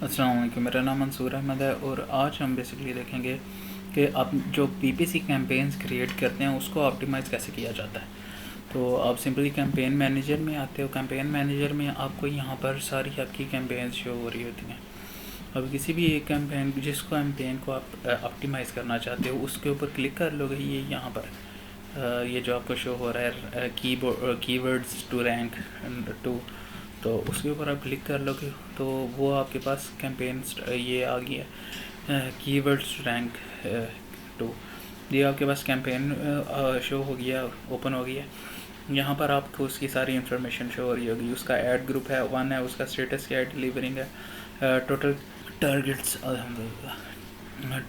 अस्सलाम वालेकुम, मेरा नाम मंसूर अहमद है और आज हम बेसिकली देखेंगे कि आप जो पीपीसी कैंपेन्स क्रिएट करते हैं उसको ऑप्टिमाइज़ कैसे किया जाता है। तो आप सिंपली कैंपेन मैनेजर में आते हो। कैंपेन मैनेजर में आपको यहाँ पर सारी आपकी कैंपेन्स शो हो रही होती हैं। अब किसी भी एक कैंपेन कैंपेन को आप ऑप्टिमाइज़ करना चाहते हो उसके ऊपर क्लिक कर लोगे। ये यहाँ पर ये जो आपको शो हो रहा है कीवर्ड्स टू रैंक टू, तो उसके ऊपर आप क्लिक कर लोगे तो वो आपके पास कैंपेन ये आ गया कीवर्ड्स रैंक टू। ये आपके पास कैंपेन शो हो गया, ओपन हो गया। यहाँ पर आपको उसकी सारी इन्फॉर्मेशन शो हो रही होगी। उसका ऐड ग्रुप है 1 है, उसका स्टेटस क्या है, डिलीवरिंग है, total targets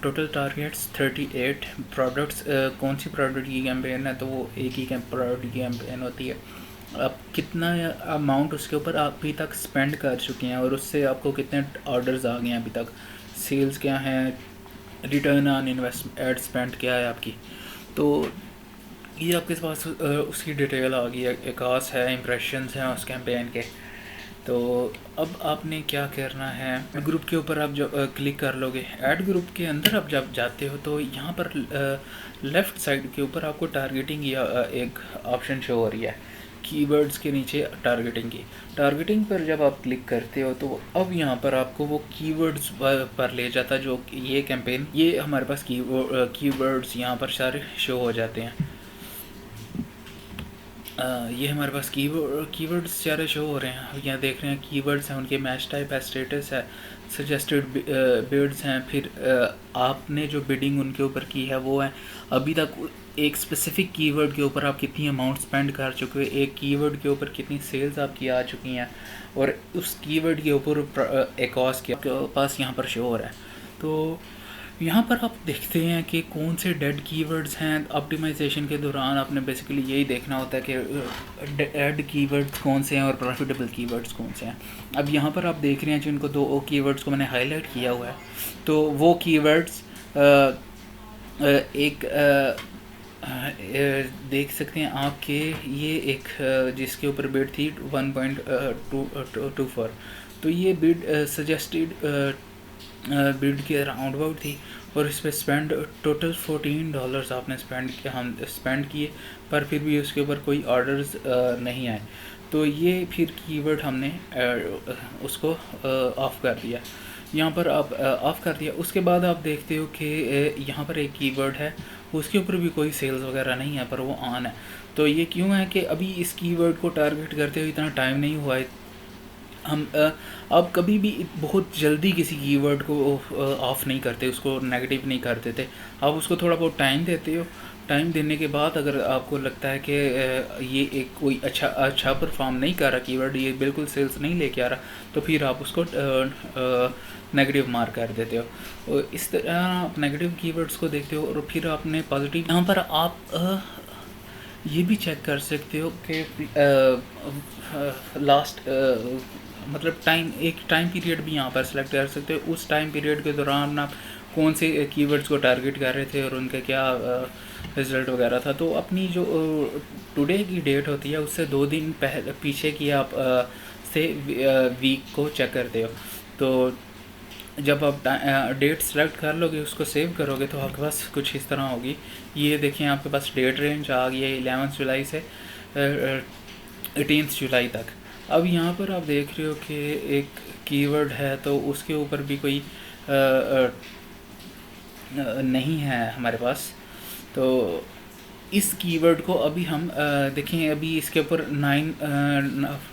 total targets 38 products. कौन सी प्रोडक्ट की कैंपेन है तो वो एक ही प्रोडक्ट की कैंपेन होती है। अब कितना अमाउंट उसके ऊपर अभी तक स्पेंड कर चुके हैं और उससे आपको कितने ऑर्डर्स आ गए हैं अभी तक, सेल्स क्या है, return on invest ad spend क्या है आपकी। तो ये आपके पास उसकी डिटेल आ गई है, कास्ट है, इम्प्रेशंस हैं उस कैंपेन के। तो अब आपने क्या करना है, ग्रुप के ऊपर आप जब क्लिक कर लोगे, ऐड ग्रुप के अंदर आप जब जाते हो तो यहाँ पर लेफ़्ट साइड के ऊपर आपको टारगेटिंग या एक ऑप्शन शो हो रही है कीवर्ड्स के नीचे टारगेटिंग की। टारगेटिंग पर जब आप क्लिक करते हो तो अब यहाँ पर आपको वो कीवर्ड्स पर ले जाता है। जो ये कैंपेन, ये हमारे पास कीवर्ड्स यहाँ पर सारे शो हो जाते हैं। ये हमारे पास कीवर्ड्स सारे शो हो रहे हैं। यहाँ देख रहे हैं कीवर्ड्स हैं, उनके मैच टाइप है, स्टेटस है, सजेस्टेड बिड्स हैं, फिर आपने जो बिडिंग उनके ऊपर की है वो है। अभी तक एक स्पेसिफिक कीवर्ड के ऊपर आप कितनी अमाउंट स्पेंड कर चुके हो, एक कीवर्ड के ऊपर कितनी सेल्स आपकी आ चुकी हैं, और उस कीवर्ड के ऊपर एक कॉस्ट के पास यहाँ पर शो हो रहा है। तो यहाँ पर आप देखते हैं कि कौन से डेड कीवर्ड्स हैं। ऑप्टिमाइजेशन के दौरान आपने बेसिकली यही देखना होता है कि डेड कीवर्ड्स कौन से हैं और प्रॉफिटेबल कीवर्ड्स कौन से हैं। अब यहाँ पर आप देख रहे हैं जिनको दो कीवर्ड्स को मैंने हाईलाइट किया हुआ है, तो वो कीवर्ड्स एक देख सकते हैं आपके, ये एक जिसके ऊपर बिड थी 1.24, तो ये बिड सजेस्टेड बिल्ड के अराउंड अबाउट थी और इस पर स्पेंड टोटल $14 आपने स्पेंड किए, पर फिर भी उसके ऊपर कोई ऑर्डर्स नहीं आए। तो ये फिर कीवर्ड हमने उसको ऑफ़ कर दिया। यहाँ पर आप ऑफ़ कर दिया। उसके बाद आप देखते हो कि यहाँ पर एक कीवर्ड है, उसके ऊपर भी कोई सेल्स वगैरह नहीं है पर वो ऑन है। तो ये क्यों है कि अभी इस कीवर्ड को टारगेट करते हुए इतना टाइम नहीं हुआ है। हम अब कभी भी बहुत जल्दी किसी कीवर्ड को ऑफ़ नहीं करते, उसको नेगेटिव नहीं कर देते। आप उसको थोड़ा बहुत टाइम देते हो। टाइम देने के बाद अगर आपको लगता है कि ये एक कोई अच्छा परफॉर्म नहीं कर रहा कीवर्ड, ये बिल्कुल सेल्स नहीं लेके आ रहा, तो फिर आप उसको नेगेटिव मार्क कर देते हो। और इस तरह आप नेगेटिव कीवर्ड्स को देखते हो और फिर आपने पॉजिटिव, यहाँ पर आप ये भी चेक कर सकते हो कि लास्ट मतलब एक टाइम पीरियड भी यहाँ पर सेलेक्ट कर सकते हो। उस टाइम पीरियड के दौरान आप कौन से कीवर्ड्स को टारगेट कर रहे थे और उनका क्या रिज़ल्ट वगैरह था। तो अपनी जो टुडे की डेट होती है उससे 2 दिन पीछे की आप से वीक को चेक करते हो। तो जब आप डेट सेलेक्ट कर लोगे, उसको सेव करोगे, तो आपके पास कुछ इस तरह होगी। ये देखिए आपके पास डेट रेंज आ गई है 11 जुलाई से 18 जुलाई तक। अब यहाँ पर आप देख रहे हो कि एक कीवर्ड है तो उसके ऊपर भी कोई नहीं है हमारे पास। तो इस कीवर्ड को अभी हम देखें, अभी इसके ऊपर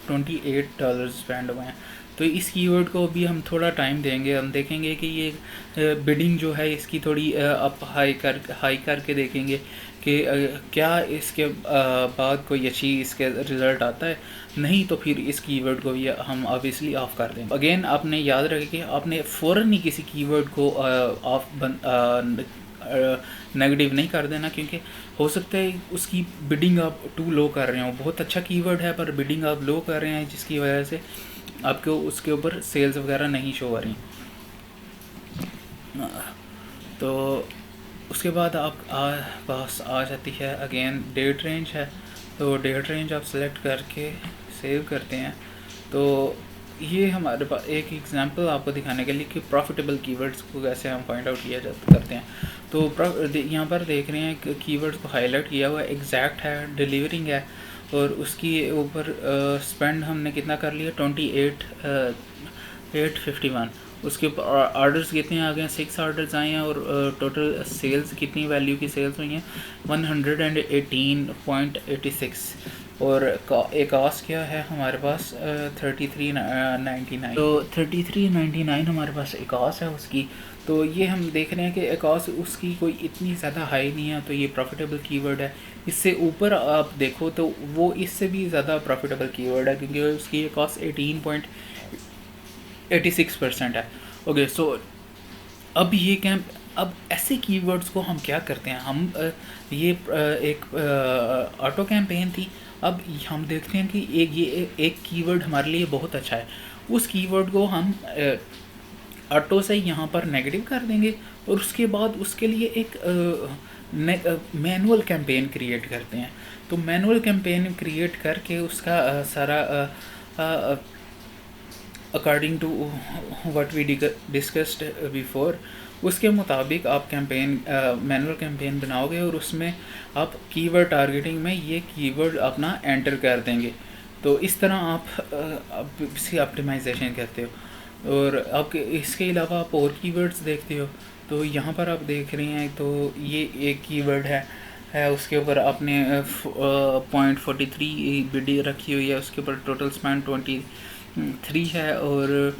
$28 स्पेंड हुए हैं। तो इस कीवर्ड को अभी हम थोड़ा टाइम देंगे, हम देखेंगे कि ये बिडिंग जो है इसकी थोड़ी अप हाई करके देखेंगे कि क्या इसके बाद कोई अच्छी इसके रिज़ल्ट आता है। नहीं तो फिर इस कीवर्ड को भी हम ऑब्वियसली ऑफ़ कर देंगे। अगेन आपने याद रखें कि आपने फ़ौरन ही किसी कीवर्ड को नेगेटिव नहीं कर देना, क्योंकि हो सकता है उसकी बिडिंग आप टू लो कर रहे हो। बहुत अच्छा कीवर्ड है पर बिडिंग आप लो कर रहे हैं, जिसकी वजह से आपको उसके ऊपर सेल्स वगैरह नहीं शो हो रही। तो उसके बाद आप पास आ जाती है अगेन डेट रेंज है। तो डेट रेंज आप सेलेक्ट करके सेव करते हैं। तो ये हमारे पास एक एग्जांपल आपको दिखाने के लिए कि प्रॉफिटेबल कीवर्ड्स को कैसे हम फाइंड आउट किया जाता करते हैं। तो यहाँ पर देख रहे हैं कि कीवर्ड्स को हाईलाइट किया हुआ है, एग्जैक्ट है, डिलीवरिंग है, और उसकी ऊपर स्पेंड हमने कितना कर लिया 28,851। उसके ऊपर ऑर्डर्स कितने आ गए हैं, 6 ऑर्डर्स आए हैं, और टोटल सेल्स कितनी वैल्यू की सेल्स हुई हैं 118.86, और एक कॉस्ट क्या है हमारे पास 3399। तो 3399 हमारे पास एक कॉस्ट है उसकी। तो ये हम देख रहे हैं कि कॉस्ट उसकी कोई इतनी ज़्यादा हाई नहीं है, तो ये प्रॉफिटेबल कीवर्ड है। इससे ऊपर आप देखो तो वो इससे भी ज़्यादा प्रॉफिटेबल कीवर्ड है, क्योंकि उसकी कॉस्ट 18.86% है। ओके, सो अब ऐसे कीवर्ड्स को हम क्या करते हैं, हम ये एक ऑटो कैंपेन थी। अब हम देखते हैं कि एक कीवर्ड हमारे लिए बहुत अच्छा है, उस कीवर्ड को हम ऑटो से यहाँ पर नेगेटिव कर देंगे, और उसके बाद उसके लिए एक मैनुअल कैंपेन क्रिएट करते हैं। तो मैनुअल कैंपेन क्रिएट करके उसका सारा according to what we discussed before, उसके मुताबिक आप मैनुअल कैंपेन बनाओगे, और उसमें आप कीवर्ड टारगेटिंग में ये कीवर्ड अपना एंटर कर देंगे। तो इस तरह आप इसकी ऑप्टिमाइजेशन करते हो। और आप इसके अलावा आप और कीवर्ड्स देखते हो, तो यहाँ पर आप देख रहे हैं, तो ये एक कीवर्ड है उसके ऊपर आपने 0.43 बिडी रखी हुई है, उसके ऊपर टोटल स्पेंड 23 है, और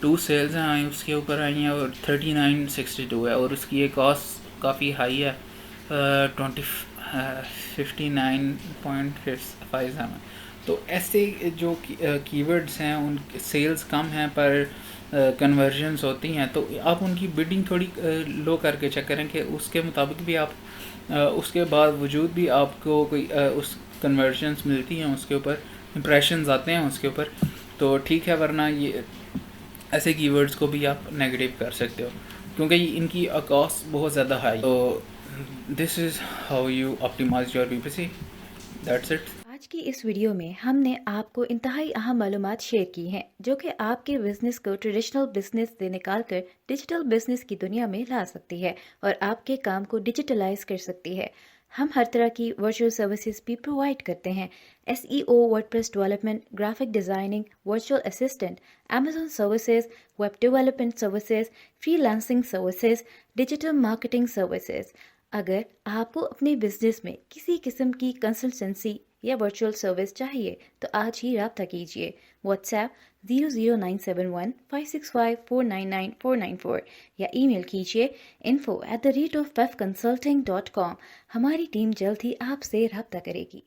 2 सेल्स हैं उसके ऊपर आई हैं, और 3962 है, और उसकी एक कॉस्ट काफ़ी हाई है 59.57। तो ऐसे जो कीवर्ड्स हैं उन सेल्स कम हैं पर कन्वर्जन्स होती हैं, तो आप उनकी बिडिंग थोड़ी लो करके चेक करें कि उसके मुताबिक भी आप उसके बावजूद भी आपको कोई उस कन्वर्जन्स मिलती हैं, उसके ऊपर इंप्रेशंस आते हैं उसके ऊपर, तो ठीक है। वरना ये ऐसे कीवर्ड्स को भी आप नेगेटिव कर सकते हो, क्योंकि इनकी कॉस्ट बहुत ज़्यादा हाई। तो this is how you optimise your PPC, that's it. आज की इस वीडियो में हमने आपको इंतहाई अहम मालूमात शेयर की हैं जो कि आपके बिजनेस को ट्रेडिशनल बिजनेस से निकालकर डिजिटल बिजनेस की दुनिया में ला सकती है और आपके काम को डिजिटलाइज कर सकती है। हम हर तरह की वर्चुअल सर्विसेज भी प्रोवाइड करते हैं। SEO, WordPress development, graphic designing, virtual assistant, Amazon services, web development services, freelancing services, digital marketing services. अगर आपको अपने बिजनेस में किसी किस्म की कंसल्टेंसी या वर्चुअल सर्विस चाहिए तो आज ही रब्ता कीजिए। व्हाट्सएप 00971565499 या ईमेल कीजिए info@pefconsulting.com। हमारी टीम जल्द ही आपसे रब्ता करेगी।